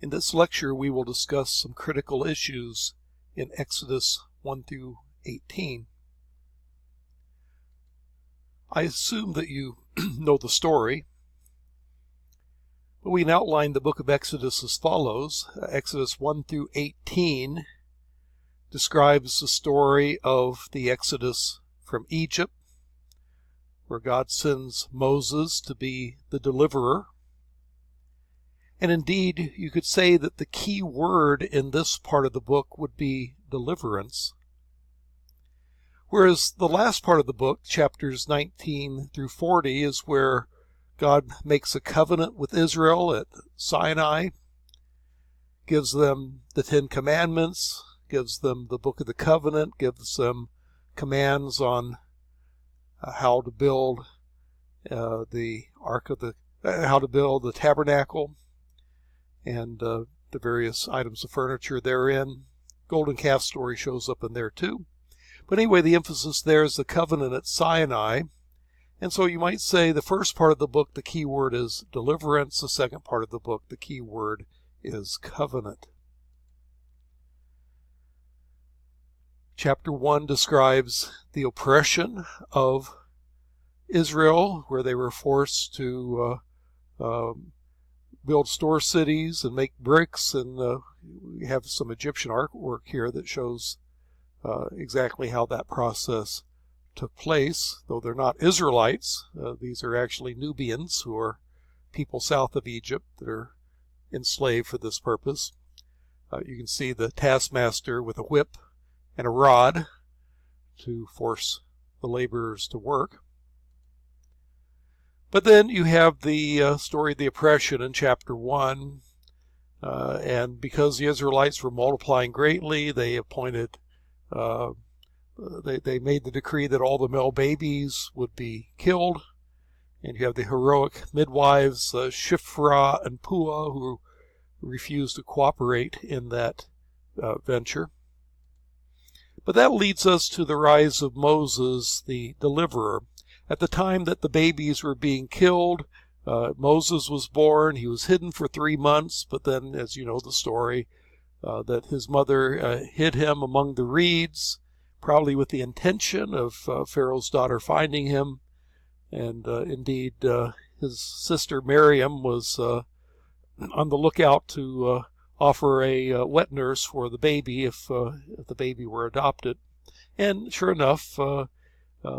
In this lecture, we will discuss some critical issues in Exodus 1 through 18. I assume that you know the story, but we can outline the book of Exodus as follows. Exodus 1 through 18 describes the story of the Exodus from Egypt, where God sends Moses to be the deliverer. And indeed, you could say that the key word in this part of the book would be deliverance. Whereas the last part of the book, chapters 19 through 40, is where God makes a covenant with Israel at Sinai, gives them the Ten Commandments, gives them the book of the covenant, gives them commands on how to build how to build the tabernacle, and the various items of furniture therein. Golden calf story shows up in there too. But anyway, the emphasis there is the covenant at Sinai. And so you might say the first part of the book, the key word is deliverance. The second part of the book, the key word is covenant. Chapter 1 describes the oppression of Israel, where they were forced to build store cities and make bricks, and we have some Egyptian artwork here that shows exactly how that process took place. Though they're not Israelites, these are actually Nubians, who are people south of Egypt that are enslaved for this purpose. You can see the taskmaster with a whip and a rod to force the laborers to work. But then you have the story of the oppression in chapter 1. And because the Israelites were multiplying greatly, they appointed, they made the decree that all the male babies would be killed. And you have the heroic midwives, Shiphrah and Puah, who refused to cooperate in that venture. But that leads us to the rise of Moses, the deliverer. At the time that the babies were being killed, Moses was born. He was hidden for 3 months, but then, as you know the story, that his mother hid him among the reeds, probably with the intention of Pharaoh's daughter finding him. And indeed, his sister Miriam was on the lookout to offer a wet nurse for the baby if the baby were adopted. And sure enough,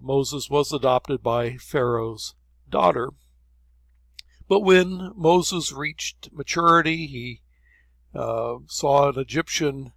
Moses was adopted by Pharaoh's daughter. But when Moses reached maturity, he saw an Egyptian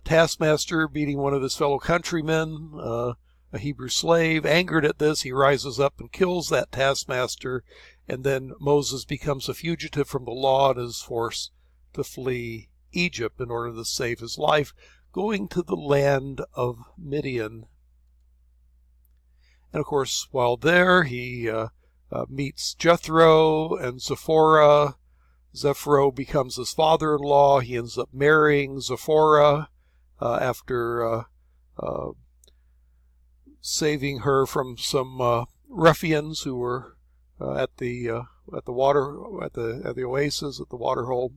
taskmaster beating one of his fellow countrymen, a Hebrew slave. Angered at this, he rises up and kills that taskmaster, and then Moses becomes a fugitive from the law and is forced to flee Egypt in order to save his life, going to the land of Midian. And of course, while there, he meets Jethro and Zipporah. Zipporah becomes his father-in-law. He ends up marrying Zipporah after saving her from some ruffians who were at the oasis, at the water hole.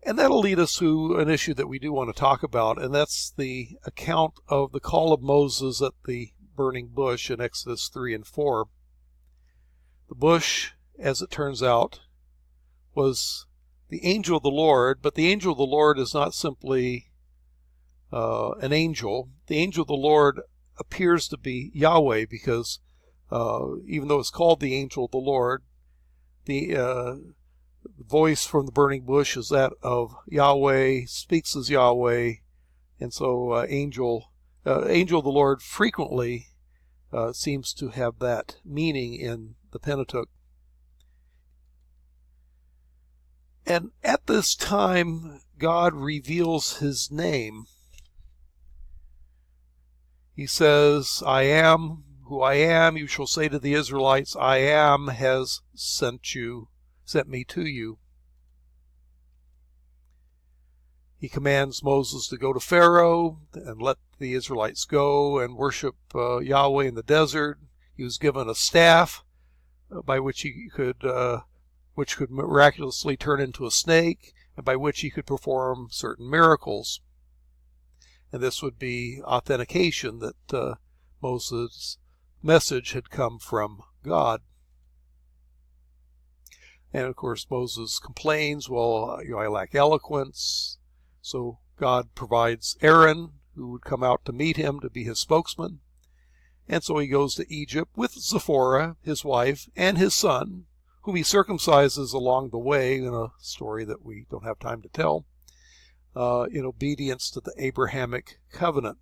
And that'll lead us to an issue that we do want to talk about, and that's the account of the call of Moses at the burning bush in Exodus 3 and 4. The bush, as it turns out, was the angel of the Lord, but the angel of the Lord is not simply an angel. The angel of the Lord appears to be Yahweh, because even though it's called the angel of the Lord, the voice from the burning bush is that of Yahweh, speaks as Yahweh, and so angel of the Lord frequently seems to have that meaning in the Pentateuch. And at this time, God reveals his name. He says, I am who I am. You shall say to the Israelites, I am has sent me to you. He commands Moses to go to Pharaoh and let the Israelites go and worship Yahweh in the desert. He was given a staff by which he could which could miraculously turn into a snake, and by which he could perform certain miracles. And this would be authentication that Moses' message had come from God. And of course Moses complains, well, I lack eloquence. So God provides Aaron, who would come out to meet him to be his spokesman. And so he goes to Egypt with Zipporah, his wife, and his son, whom he circumcises along the way in a story that we don't have time to tell, in obedience to the Abrahamic covenant.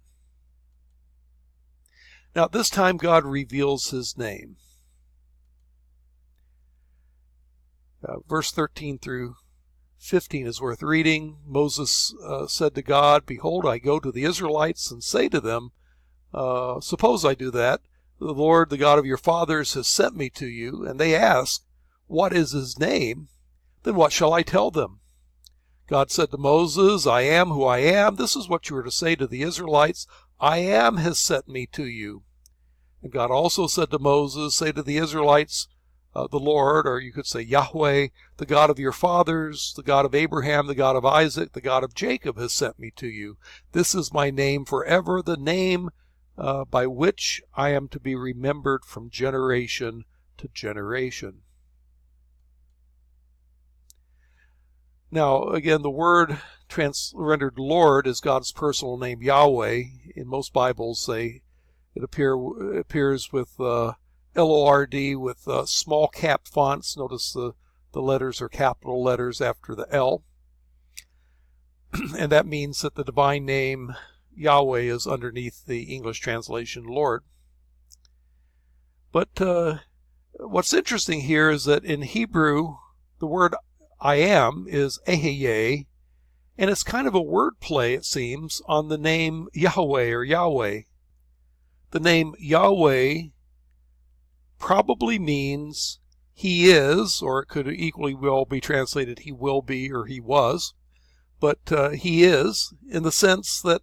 Now, at this time, God reveals his name. Verse 13 through 15 is worth reading. Moses said to God, "Behold, I go to the Israelites and say to them, suppose I do that. The Lord, the God of your fathers, has sent me to you, and they ask, what is his name? Then what shall I tell them?" God said to Moses, "I am who I am. This is what you are to say to the Israelites. I am has sent me to you." And God also said to Moses, "Say to the Israelites, the Lord," or you could say Yahweh, "the God of your fathers, the God of Abraham, the God of Isaac, the God of Jacob has sent me to you. This is my name forever, the name by which I am to be remembered from generation to generation." Now, again, the word rendered Lord is God's personal name, Yahweh. In most Bibles, it appears with L-O-R-D with small cap fonts. Notice the letters are capital letters after the L. And that means that the divine name Yahweh is underneath the English translation Lord. But what's interesting here is that in Hebrew, the word I am is Eheye, and it's kind of a word play, it seems, on the name Yahweh or Yahweh. The name Yahweh probably means he is, or it could equally well be translated he will be or he was, but he is in the sense that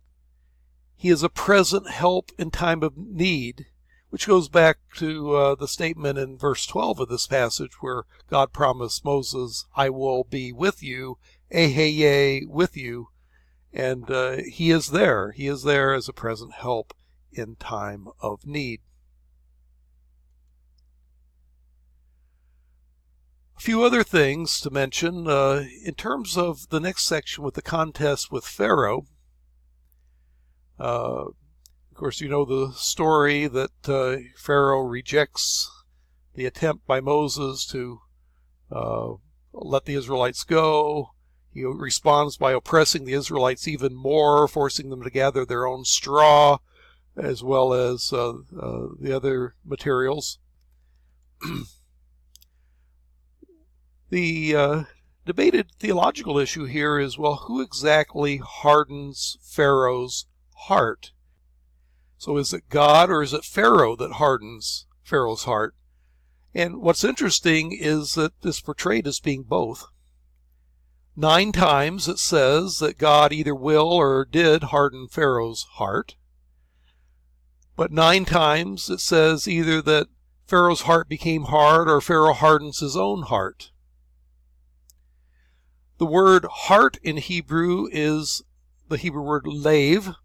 he is a present help in time of need, which goes back to the statement in verse 12 of this passage where God promised Moses, "I will be with you, Eheye, with you," and he is there. He is there as a present help in time of need. A few other things to mention in terms of the next section with the contest with Pharaoh. Of course, you know the story that Pharaoh rejects the attempt by Moses to let the Israelites go. He responds by oppressing the Israelites even more, forcing them to gather their own straw as well as the other materials. The debated theological issue here is, well, who exactly hardens Pharaoh's heart? So is it God or is it Pharaoh that hardens Pharaoh's heart? And what's interesting is that it's portrayed as being both. 9 times it says that God either will or did harden Pharaoh's heart. But 9 times it says either that Pharaoh's heart became hard or Pharaoh hardens his own heart. The word heart in Hebrew is the Hebrew word lave.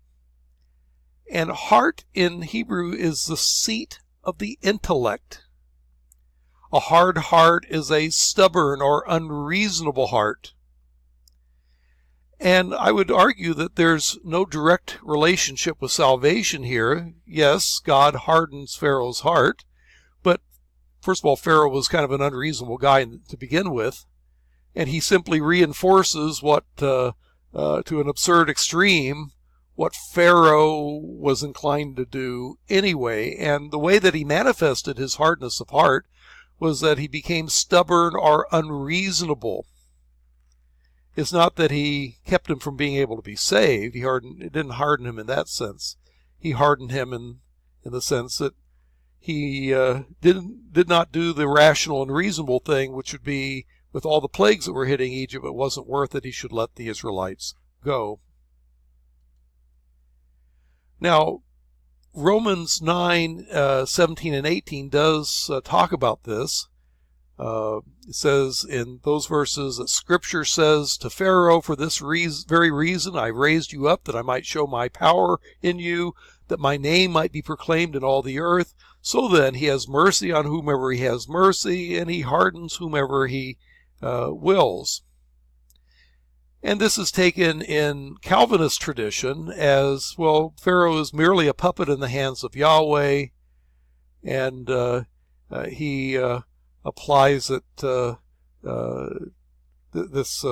And heart in Hebrew is the seat of the intellect. A hard heart is a stubborn or unreasonable heart. And I would argue that there's no direct relationship with salvation here. Yes, God hardens Pharaoh's heart, but first of all, Pharaoh was kind of an unreasonable guy to begin with, and he simply reinforces what, to an absurd extreme, what Pharaoh was inclined to do anyway. And the way that he manifested his hardness of heart was that he became stubborn or unreasonable. It's not that he kept him from being able to be saved. It didn't harden him in that sense. He hardened him in the sense that he did not do the rational and reasonable thing, which would be, with all the plagues that were hitting Egypt, it wasn't worth it. He should let the Israelites go. Now, Romans 9, 17 and 18 does talk about this. It says in those verses that Scripture says to Pharaoh, "For this very reason I raised you up, that I might show my power in you, that my name might be proclaimed in all the earth. So then he has mercy on whomever he has mercy, and he hardens whomever he wills." And this is taken in Calvinist tradition as, well, Pharaoh is merely a puppet in the hands of Yahweh, and he applies this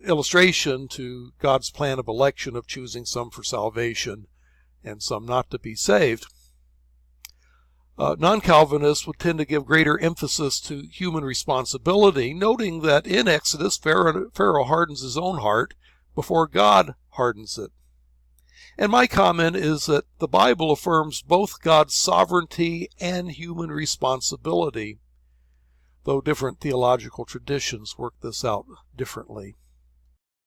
illustration to God's plan of election of choosing some for salvation and some not to be saved. Non-Calvinists would tend to give greater emphasis to human responsibility, noting that in Exodus, Pharaoh hardens his own heart before God hardens it. And my comment is that the Bible affirms both God's sovereignty and human responsibility, though different theological traditions work this out differently.